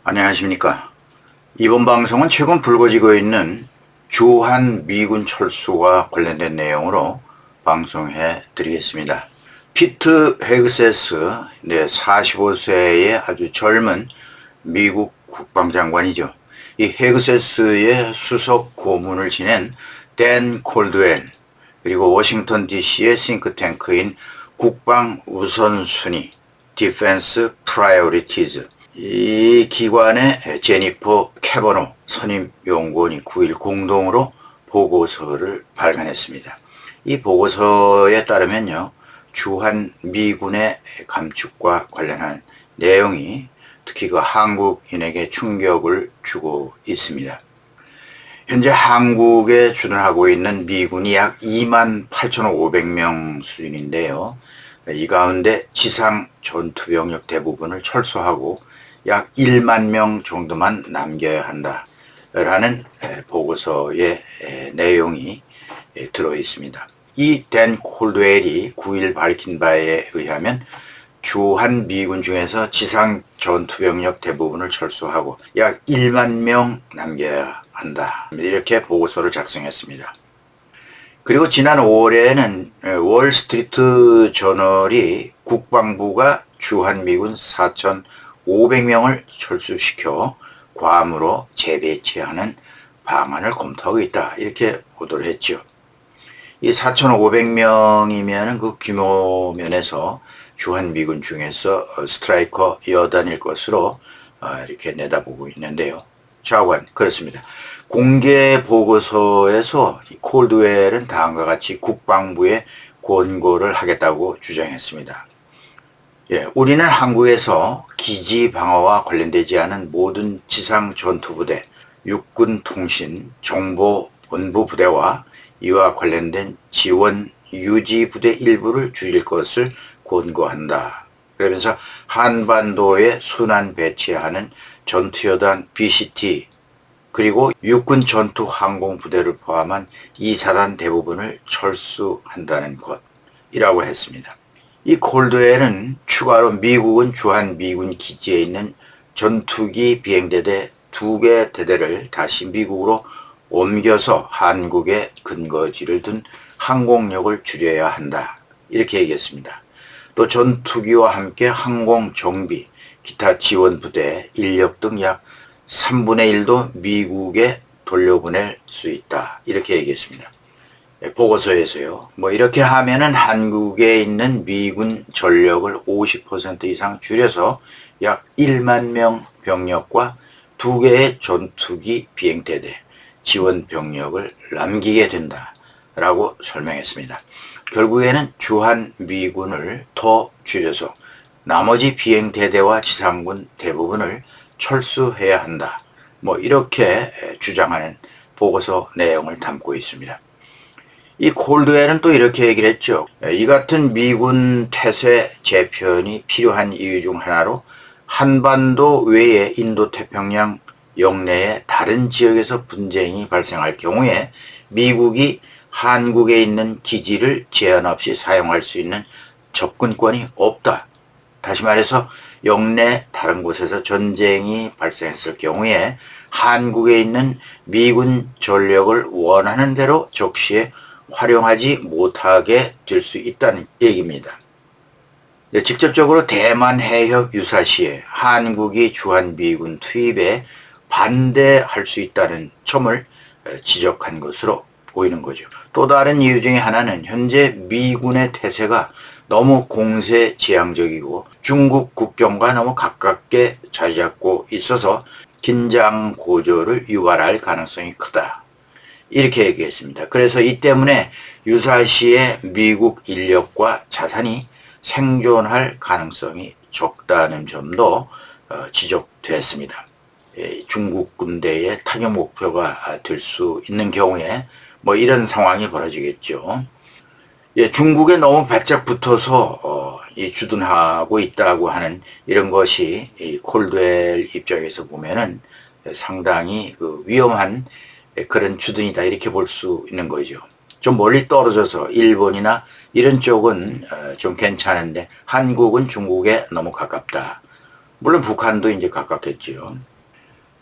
안녕하십니까. 이번 방송은 최근 불거지고 있는 주한 미군 철수와 관련된 내용으로 방송해 드리겠습니다. 피트 헤그세스, 45세의 아주 젊은 미국 국방장관이죠. 이 헤그세스의 수석 고문을 지낸 댄 콜드웰, 그리고 워싱턴 DC의 싱크탱크인 국방 우선순위, Defense Priorities, 이 기관의 제니퍼 캐버노 선임 연구원이 9일 공동으로 보고서를 발간했습니다. 이 보고서에 따르면요, 주한 미군의 감축과 관련한 내용이 특히 그 한국인에게 충격을 주고 있습니다. 현재 한국에 주둔하고 있는 미군이 약 28,500명 수준인데요. 이 가운데 지상 전투병력 대부분을 철수하고 약 1만 명 정도만 남겨야 한다라는 보고서의 내용이 들어 있습니다. 이 댄 콜드웰이 9일 밝힌 바에 의하면 주한 미군 중에서 지상 전투병력 대부분을 철수하고 약 1만 명 남겨야 한다, 이렇게 보고서를 작성했습니다. 그리고 지난 5월에는 월스트리트 저널이 국방부가 주한미군 4,500명을 철수시켜 괌으로 재배치하는 방안을 검토하고 있다, 이렇게 보도를 했죠. 이 4,500명이면 그 규모 면에서 주한미군 중에서 스트라이커 여단일 것으로 이렇게 내다보고 있는데요. 좌우간 그렇습니다. 공개 보고서에서 콜드웰은 다음과 같이 국방부에 권고를 하겠다고 주장했습니다. 우리는 한국에서 기지 방어와 관련되지 않은 모든 지상 전투부대, 육군 통신, 정보 본부 부대와 이와 관련된 지원 유지 부대 일부를 줄일 것을 권고한다. 그러면서 한반도에 순환 배치하는 전투여단 BCT, 그리고 육군 전투 항공 부대를 포함한 이 사단 대부분을 철수한다는 것이라고 했습니다. 이 콜드웰은 추가로 미국은 주한 미군 기지에 있는 전투기 비행대대 2개 대대를 다시 미국으로 옮겨서 한국에 근거지를 둔 항공력을 줄여야 한다, 이렇게 얘기했습니다. 또 전투기와 함께 항공 정비, 기타 지원 부대, 인력 등 약 3분의 1도 미국에 돌려보낼 수 있다, 이렇게 얘기했습니다. 보고서에서요. 이렇게 하면은 한국에 있는 미군 전력을 50% 이상 줄여서 약 1만 명 병력과 2개의 전투기 비행대대, 지원 병력을 남기게 된다라고 설명했습니다. 결국에는 주한 미군을 더 줄여서 나머지 비행대대와 지상군 대부분을 철수해야 한다, 이렇게 주장하는 보고서 내용을 담고 있습니다. 이 콜드웰은 또 이렇게 얘기를 했죠. 이 같은 미군 태세 재편이 필요한 이유 중 하나로 한반도 외에 인도태평양 영내의 다른 지역에서 분쟁이 발생할 경우에 미국이 한국에 있는 기지를 제한 없이 사용할 수 있는 접근권이 없다. 다시 말해서 영내 다른 곳에서 전쟁이 발생했을 경우에 한국에 있는 미군 전력을 원하는 대로 적시에 활용하지 못하게 될 수 있다는 얘기입니다. 직접적으로 대만 해협 유사시에 한국이 주한미군 투입에 반대할 수 있다는 점을 지적한 것으로 보이는 거죠. 또 다른 이유 중에 하나는 현재 미군의 태세가 너무 공세지향적이고 중국 국경과 너무 가깝게 자리 잡고 있어서 긴장 고조를 유발할 가능성이 크다, 이렇게 얘기했습니다. 그래서 이 때문에 유사시에 미국 인력과 자산이 생존할 가능성이 적다는 점도 지적됐습니다. 중국 군대의 타격 목표가 될 수 있는 경우에 이런 상황이 벌어지겠죠. 중국에 너무 바짝 붙어서 주둔하고 있다고 하는 이런 것이 이 콜드웰 입장에서 보면은 상당히 위험한 그런 주둔이다, 이렇게 볼 수 있는 거죠. 좀 멀리 떨어져서 일본이나 이런 쪽은 좀 괜찮은데 한국은 중국에 너무 가깝다. 물론 북한도 이제 가깝겠죠.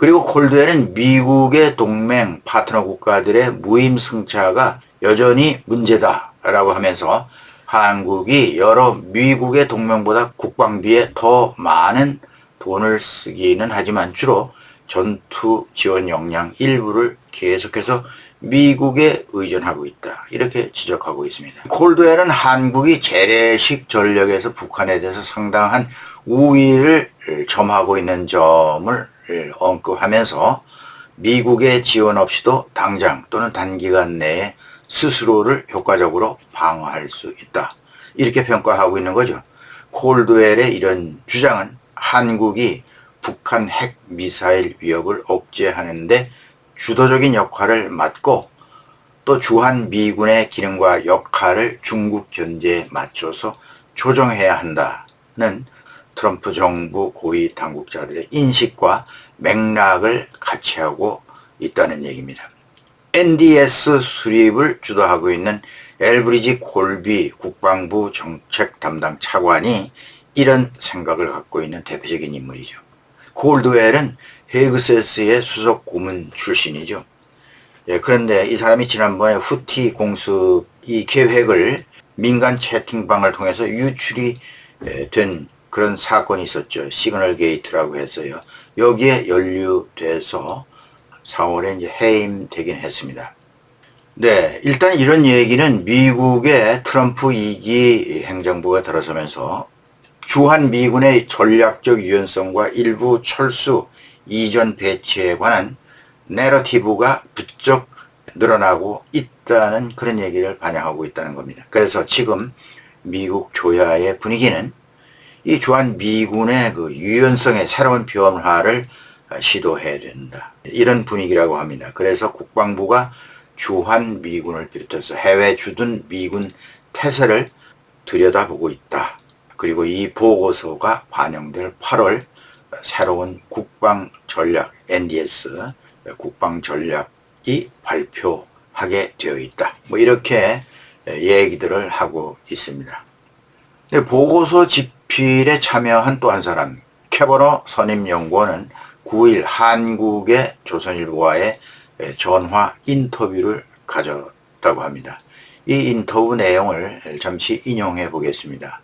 그리고 콜드웰은 미국의 동맹 파트너 국가들의 무임승차가 여전히 문제다라고 하면서 한국이 여러 미국의 동맹보다 국방비에 더 많은 돈을 쓰기는 하지만 주로 전투 지원 역량 일부를 계속해서 미국에 의존하고 있다. 이렇게 지적하고 있습니다. 콜드웰은 한국이 재래식 전력에서 북한에 대해서 상당한 우위를 점하고 있는 점을 언급하면서 미국의 지원 없이도 당장 또는 단기간 내에 스스로를 효과적으로 방어할 수 있다. 이렇게 평가하고 있는 거죠. 콜드웰의 이런 주장은 한국이 북한 핵 미사일 위협을 억제하는데 주도적인 역할을 맡고 또 주한 미군의 기능과 역할을 중국 견제에 맞춰서 조정해야 한다는 트럼프 정부 고위 당국자들의 인식과 맥락을 같이 하고 있다는 얘기입니다. NDS 수립을 주도하고 있는 엘브리지 콜비 국방부 정책 담당 차관이 이런 생각을 갖고 있는 대표적인 인물이죠. 콜드웰은 헤그세스의 수석 고문 출신이죠. 그런데 이 사람이 지난번에 후티 공습 이 계획을 민간 채팅방을 통해서 유출이 된 그런 사건이 있었죠. 시그널 게이트라고 해서요. 여기에 연루돼서 4월에 이제 해임되긴 했습니다. 네, 일단 이런 얘기는 미국의 트럼프 2기 행정부가 들어서면서 주한 미군의 전략적 유연성과 일부 철수 이전 배치에 관한 내러티브가 부쩍 늘어나고 있다는 그런 얘기를 반영하고 있다는 겁니다. 그래서 지금 미국 조야의 분위기는 이 주한 미군의 그 유연성의 새로운 변화를 시도해야 된다. 이런 분위기라고 합니다. 그래서 국방부가 주한 미군을 비롯해서 해외 주둔 미군 태세를 들여다보고 있다. 그리고 이 보고서가 반영될 8월 새로운 국방전략 NDS 국방전략이 발표하게 되어 있다. 뭐 이렇게 얘기들을 하고 있습니다. 보고서 집필에 참여한 또 한 사람 캐버너 선임연구원은 9일 한국의 조선일보와의 전화 인터뷰를 가졌다고 합니다. 이 인터뷰 내용을 잠시 인용해 보겠습니다.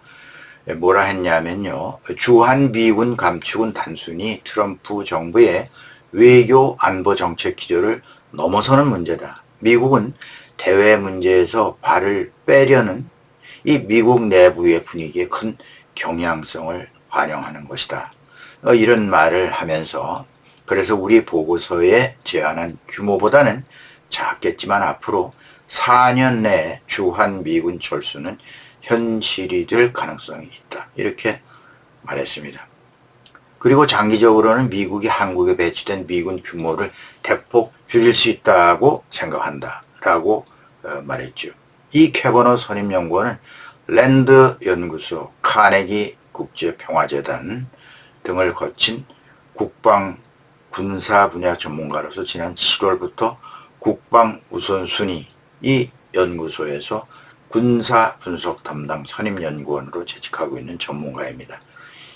뭐라 했냐면요. 주한 미군 감축은 단순히 트럼프 정부의 외교 안보 정책 기조를 넘어서는 문제다. 미국은 대외 문제에서 발을 빼려는 이 미국 내부의 분위기에 큰 경향성을 반영하는 것이다. 이런 말을 하면서 그래서 우리 보고서에 제안한 규모보다는 작겠지만 앞으로 4년 내에 주한 미군 철수는 현실이 될 가능성이 있다. 이렇게 말했습니다. 그리고 장기적으로는 미국이 한국에 배치된 미군 규모를 대폭 줄일 수 있다고 생각한다. 라고 말했죠. 이 캐버너 선임연구원은 랜드 연구소, 카네기 국제평화재단 등을 거친 국방 군사 분야 전문가로서 지난 7월부터 국방 우선순위 이 연구소에서 군사 분석 담당 선임연구원으로 재직하고 있는 전문가입니다.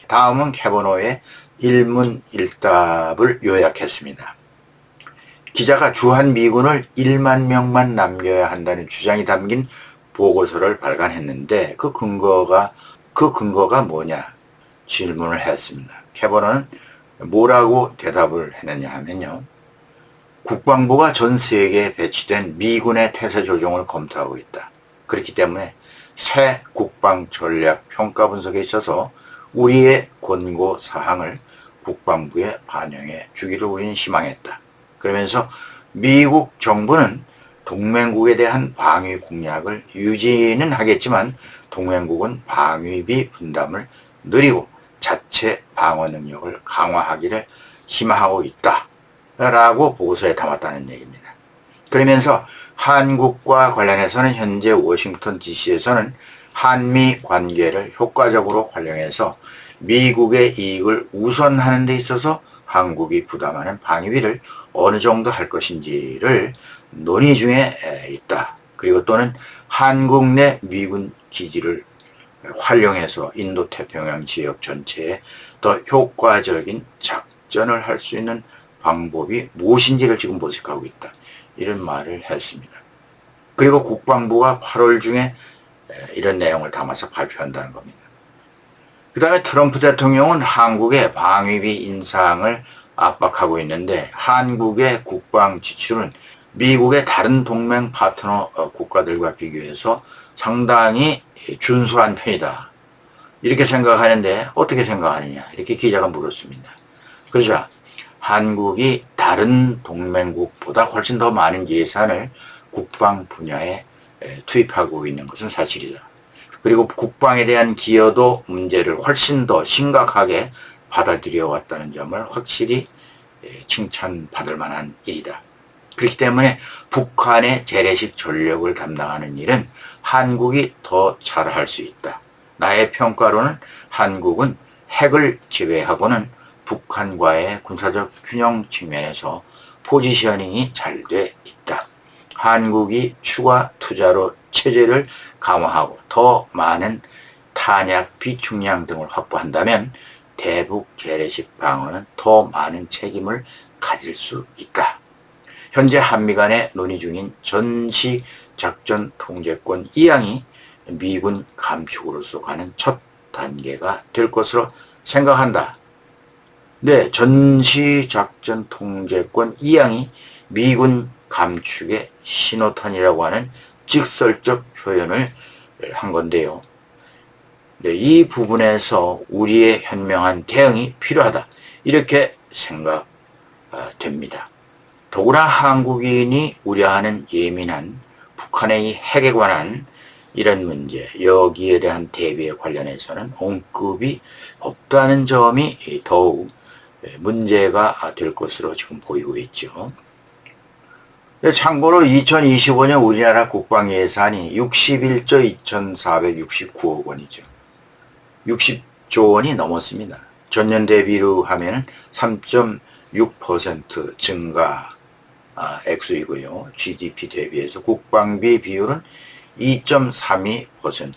다음은 캐버너의 일문일답을 요약했습니다. 기자가 주한 미군을 1만 명만 남겨야 한다는 주장이 담긴 보고서를 발간했는데 그 근거가 뭐냐 질문을 했습니다. 캐버너는 뭐라고 대답을 했느냐 하면요. 국방부가 전 세계에 배치된 미군의 태세 조정을 검토하고 있다. 그렇기 때문에 새 국방 전략 평가 분석에 있어서 우리의 권고 사항을 국방부에 반영해 주기를 우리는 희망했다. 그러면서 미국 정부는 동맹국에 대한 방위 공약을 유지는 하겠지만 동맹국은 방위비 분담을 늘리고 자체 방어 능력을 강화하기를 희망하고 있다. 라고 보고서에 담았다는 얘기입니다. 그러면서 한국과 관련해서는 현재 워싱턴 DC에서는 한미 관계를 효과적으로 활용해서 미국의 이익을 우선하는 데 있어서 한국이 부담하는 방위비를 어느 정도 할 것인지를 논의 중에 있다. 그리고 또는 한국 내 미군 기지를 활용해서 인도태평양 지역 전체에 더 효과적인 작전을 할 수 있는 방법이 무엇인지를 지금 모색하고 있다. 이런 말을 했습니다. 그리고 국방부가 8월 중에 이런 내용을 담아서 발표한다는 겁니다. 그 다음에 트럼프 대통령은 한국의 방위비 인상을 압박하고 있는데 한국의 국방 지출은 미국의 다른 동맹 파트너 국가들과 비교해서 상당히 준수한 편이다. 이렇게 생각하는데 어떻게 생각하느냐 이렇게 기자가 물었습니다. 그러자 한국이 다른 동맹국보다 훨씬 더 많은 예산을 국방 분야에 투입하고 있는 것은 사실이다. 그리고 국방에 대한 기여도 문제를 훨씬 더 심각하게 받아들여 왔다는 점을 확실히 칭찬받을 만한 일이다. 그렇기 때문에 북한의 재래식 전력을 담당하는 일은 한국이 더 잘할 수 있다. 나의 평가로는 한국은 핵을 제외하고는 북한과의 군사적 균형 측면에서 포지셔닝이 잘 돼 있다. 한국이 추가 투자로 체제를 강화하고 더 많은 탄약 비축량 등을 확보한다면 대북 재래식 방어는 더 많은 책임을 가질 수 있다. 현재 한미 간에 논의 중인 전시작전 통제권 2항이 미군 감축으로서 가는 첫 단계가 될 것으로 생각한다. 네, 전시작전 통제권 2항이 미군 감축의 신호탄이라고 하는 직설적 표현을 한 건데요. 네, 이 부분에서 우리의 현명한 대응이 필요하다. 이렇게 생각됩니다. 더구나 한국인이 우려하는 예민한 북한의 이 핵에 관한 이런 문제, 여기에 대한 대비에 관련해서는 언급이 없다는 점이 더욱 문제가 될 것으로 지금 보이고 있죠. 참고로 2025년 우리나라 국방 예산이 61조 2,469억 원이죠. 60조 원이 넘었습니다. 전년 대비로 하면 3.6% 증가 액수이고요. GDP 대비해서 국방비 비율은 2.32%.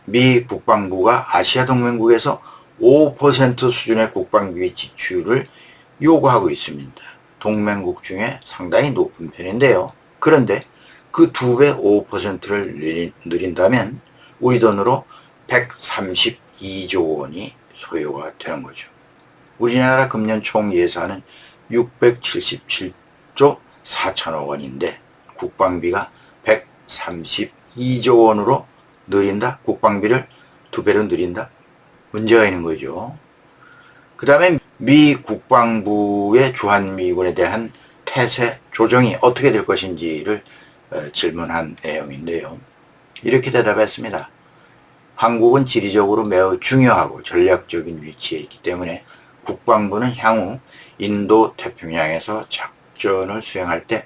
미 국방부가 아시아 동맹국에서 5% 수준의 국방비 지출을 요구하고 있습니다. 동맹국 중에 상당히 높은 편인데요. 그런데 그 2배 5%를 늘린다면 우리 돈으로 132조 원이 소요가 되는 거죠. 우리나라 금년 총 예산은 677조 4천억 원인데 국방비가 132조 원으로 늘린다? 국방비를 2배로 늘린다? 문제가 있는 거죠. 그 다음에 미 국방부의 주한미군에 대한 태세 조정이 어떻게 될 것인지를 질문한 내용인데요. 이렇게 대답했습니다. 한국은 지리적으로 매우 중요하고 전략적인 위치에 있기 때문에 국방부는 향후 인도 태평양에서 작전을 수행할 때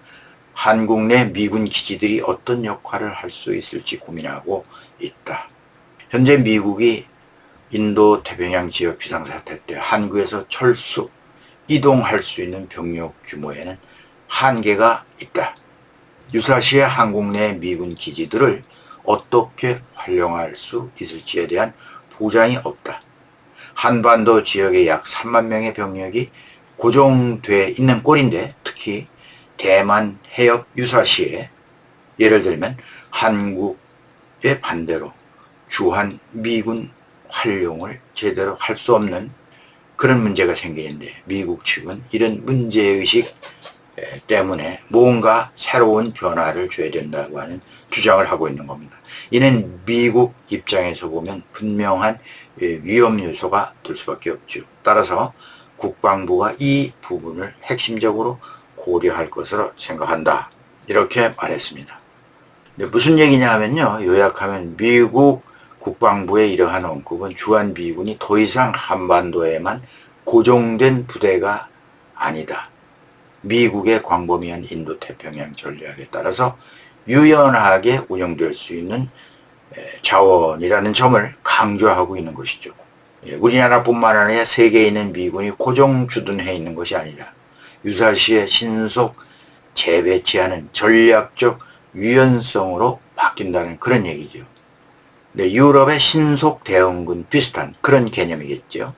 한국 내 미군 기지들이 어떤 역할을 할 수 있을지 고민하고 있다. 현재 미국이 인도 태평양 지역 비상사태 때 한국에서 철수, 이동할 수 있는 병력 규모에는 한계가 있다. 유사시에 한국 내 미군 기지들을 어떻게 활용할 수 있을지에 대한 보장이 없다. 한반도 지역에 약 3만 명의 병력이 고정돼 있는 꼴인데 특히 대만 해역 유사시에 예를 들면 한국의 반대로 주한 미군 활용을 제대로 할 수 없는 그런 문제가 생기는데 미국 측은 이런 문제의식 때문에 뭔가 새로운 변화를 줘야 된다고 하는 주장을 하고 있는 겁니다. 이는 미국 입장에서 보면 분명한 위험 요소가 될 수밖에 없죠. 따라서 국방부가 이 부분을 핵심적으로 고려할 것으로 생각한다. 이렇게 말했습니다. 무슨 얘기냐 하면요. 요약하면 미국 국방부의 이러한 언급은 주한미군이 더 이상 한반도에만 고정된 부대가 아니다. 미국의 광범위한 인도태평양 전략에 따라서 유연하게 운영될 수 있는 자원이라는 점을 강조하고 있는 것이죠. 우리나라뿐만 아니라 세계에 있는 미군이 고정 주둔해 있는 것이 아니라 유사시에 신속 재배치하는 전략적 유연성으로 바뀐다는 그런 얘기죠. 네, 유럽의 신속 대응군 비슷한 그런 개념이겠죠.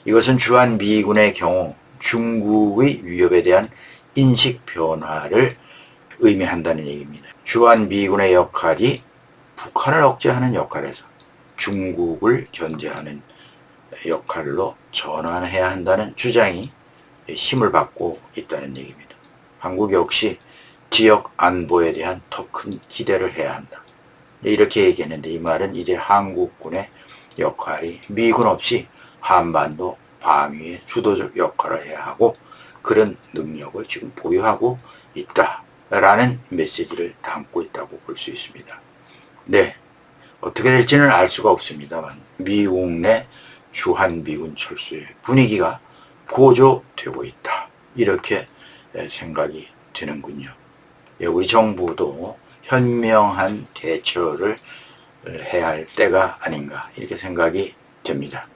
이것은 주한 미군의 경우 중국의 위협에 대한 인식 변화를 의미한다는 얘기입니다. 주한미군의 역할이 북한을 억제하는 역할에서 중국을 견제하는 역할로 전환해야 한다는 주장이 힘을 받고 있다는 얘기입니다. 한국 역시 지역 안보에 대한 더 큰 기대를 해야 한다. 이렇게 얘기했는데, 이 말은 이제 한국군의 역할이 미군 없이 한반도 방위의 주도적 역할을 해야 하고 그런 능력을 지금 보유하고 있다라는 메시지를 담고 있다고 볼 수 있습니다. 네, 어떻게 될지는 알 수가 없습니다만 미국 내 주한미군 철수의 분위기가 고조되고 있다, 이렇게 생각이 드는군요. 우리 정부도 현명한 대처를 해야 할 때가 아닌가, 이렇게 생각이 됩니다.